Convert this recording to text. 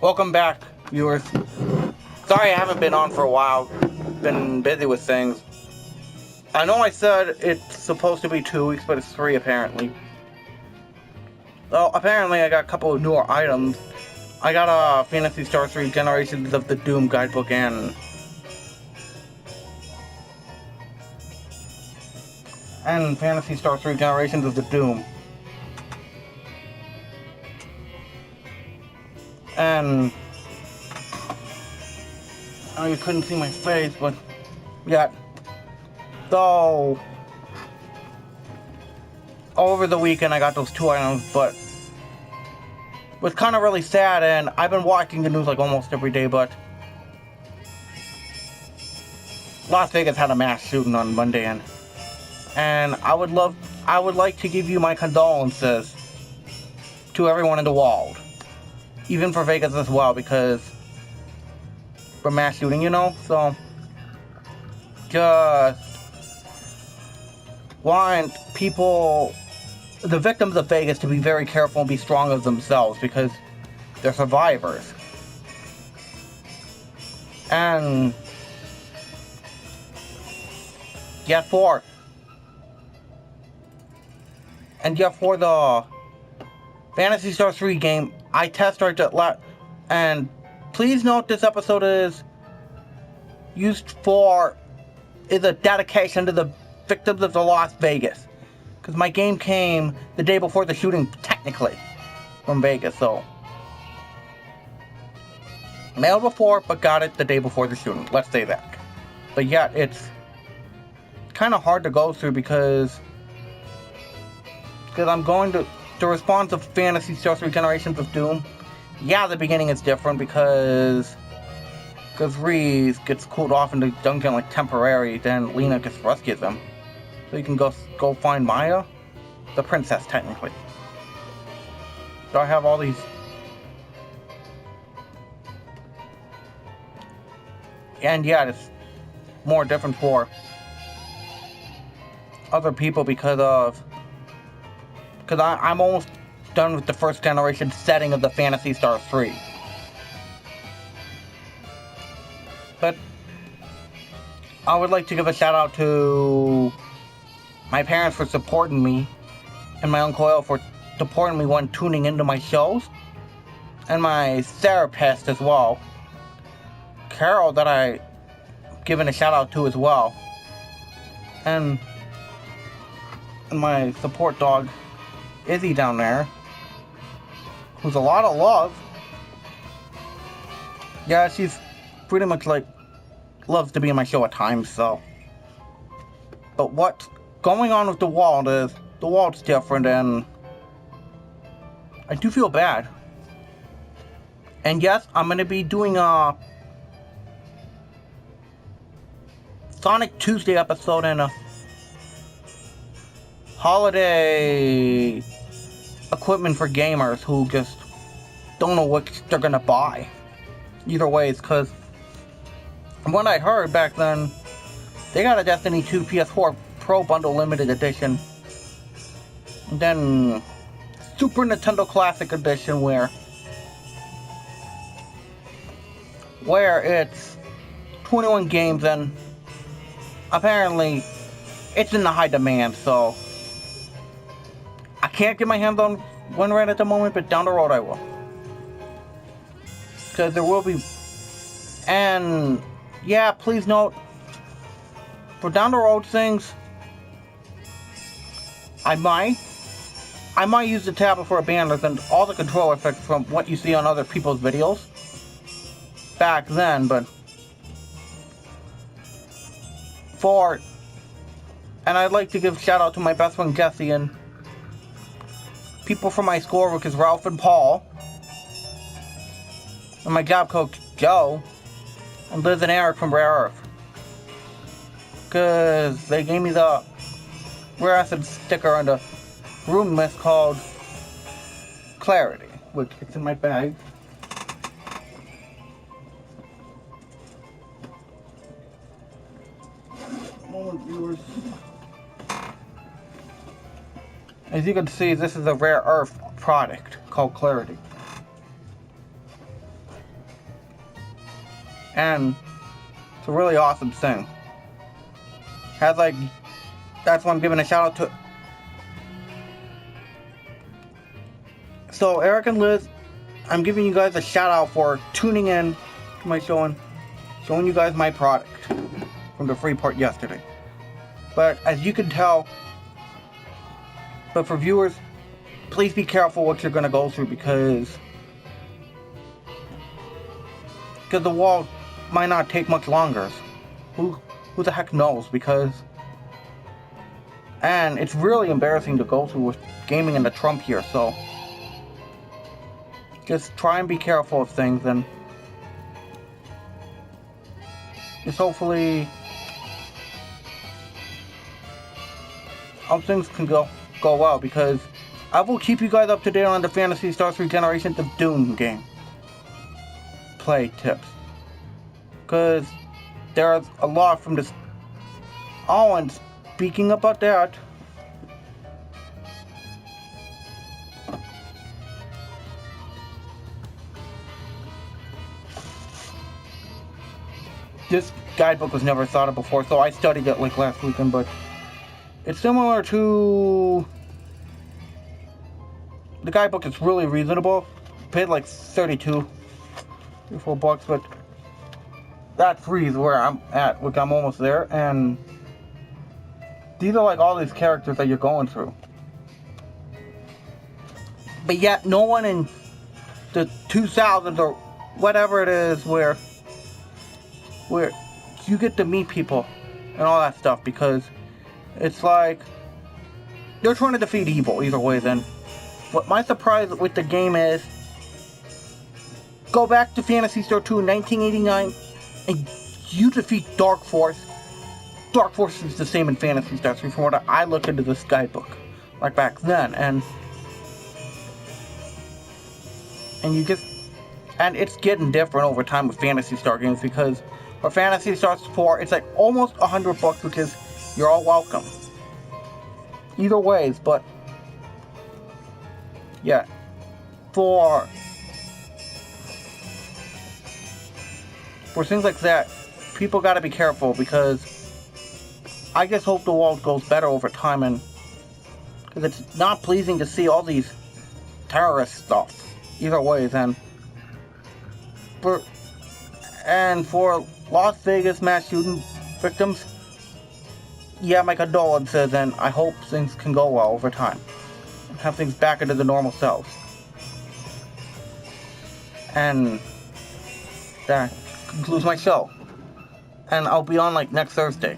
Welcome back, viewers. Sorry I haven't been on for a while. Been busy with things. I know I said it's supposed to be 2 weeks, but it's 3 apparently. Well, apparently I got a couple of newer items. I got a Phantasy Star 3 Generations of the Doom guidebook and Phantasy Star 3 Generations of the Doom. And oh, you couldn't see my face, but yeah. So over the weekend I got those 2 items, but it was kind of really sad, and I've been watching the news like almost every day, but Las Vegas had a mass shooting on Monday, and I would like to give you my condolences to everyone in the world, even for Vegas as well, because for mass shooting, so just want people, the victims of Vegas, to be very careful and be strong of themselves, because they're survivors. And for the Phantasy Star 3 game, I test started it, and please note this episode is a dedication to the victims of the Las Vegas, because my game came the day before the shooting, technically, from Vegas, so mailed before, but got it the day before the shooting, let's say that. But yeah, it's kind of hard to go through because I'm going to the response of Phantasy Star 3 Generations of Doom. Yeah, the beginning is different because Reese gets cooled off in the dungeon like temporary, then Lena gets rescues him. So you can go find Maya, the princess technically. So I have all these. And yeah, it's more different for other people because I'm almost done with the first generation setting of the Phantasy Star 3. But I would like to give a shout out to my parents for supporting me, and my Uncle El for supporting me when tuning into my shows, and my therapist as well, Carol, that I given a shout out to as well, and my support dog Izzy down there, who's a lot of love. Yeah, she's pretty much like loves to be in my show at times, so. But what's going on with the world is the world's different, and I do feel bad. And yes, I'm gonna be doing a Sonic Tuesday episode and a holiday equipment for gamers who just don't know what they're gonna buy. Either way, because from what I heard back then, they got a Destiny 2 PS4 Pro Bundle Limited Edition, and then Super Nintendo Classic Edition where it's 21 games, and apparently it's in the high demand, so I can't get my hands on one right at the moment, but down the road I will. Because there will be. And yeah, please note, for down the road things, I might use the tablet for a bandwidth and all the control effects from what you see on other people's videos back then, but and I'd like to give shout out to my best friend Jesse and people from my school, which is Ralph and Paul, and my job coach Joe, and Liz and Eric from rareEARTH, because they gave me the rareEARTH sticker on the room list called Clarity, which is in my bag. Moment, viewers. As you can see, this is a rareEARTH product called Clarity. And it's a really awesome thing. Has like, that's why I'm giving a shout out to. So Eric and Liz, I'm giving you guys a shout out for tuning in to my show and showing you guys my product from the free part yesterday. But as you can tell, but for viewers, please be careful what you're going to go through because the wall might not take much longer. Who the heck knows? And it's really embarrassing to go through with gaming in the Trump here, so just try and be careful of things and just hopefully things can go well, because I will keep you guys up to date on the Phantasy Star 3 Generations of Doom game play tips, because there's a lot from this. Oh, and speaking about that, this guidebook was never thought of before, so I studied it like last weekend, but it's similar to the guidebook. It's really reasonable. Paid like $32 or $34, but that 3 is where I'm at, which I'm almost there, and these are like all these characters that you're going through. But yet, no one in the 2000s or whatever it is where you get to meet people and all that stuff, because it's like they're trying to defeat evil either way. Then what my surprise with the game is, go back to Phantasy Star 2 in 1989 and you defeat Dark Force. Dark Force is the same in Phantasy Star 3 from what I looked into this guidebook like back then, and it's getting different over time with Phantasy Star games, because for Phantasy Star 4 it's like almost $100, which is, you're all welcome either ways. But yeah, for things like that, people got to be careful, because I just hope the world goes better over time, and because it's not pleasing to see all these terrorist stuff either ways. And for Las Vegas mass shooting victims, yeah, my condolences, and I hope things can go well over time and have things back into the normal selves. And that concludes my show, and I'll be on like next Thursday.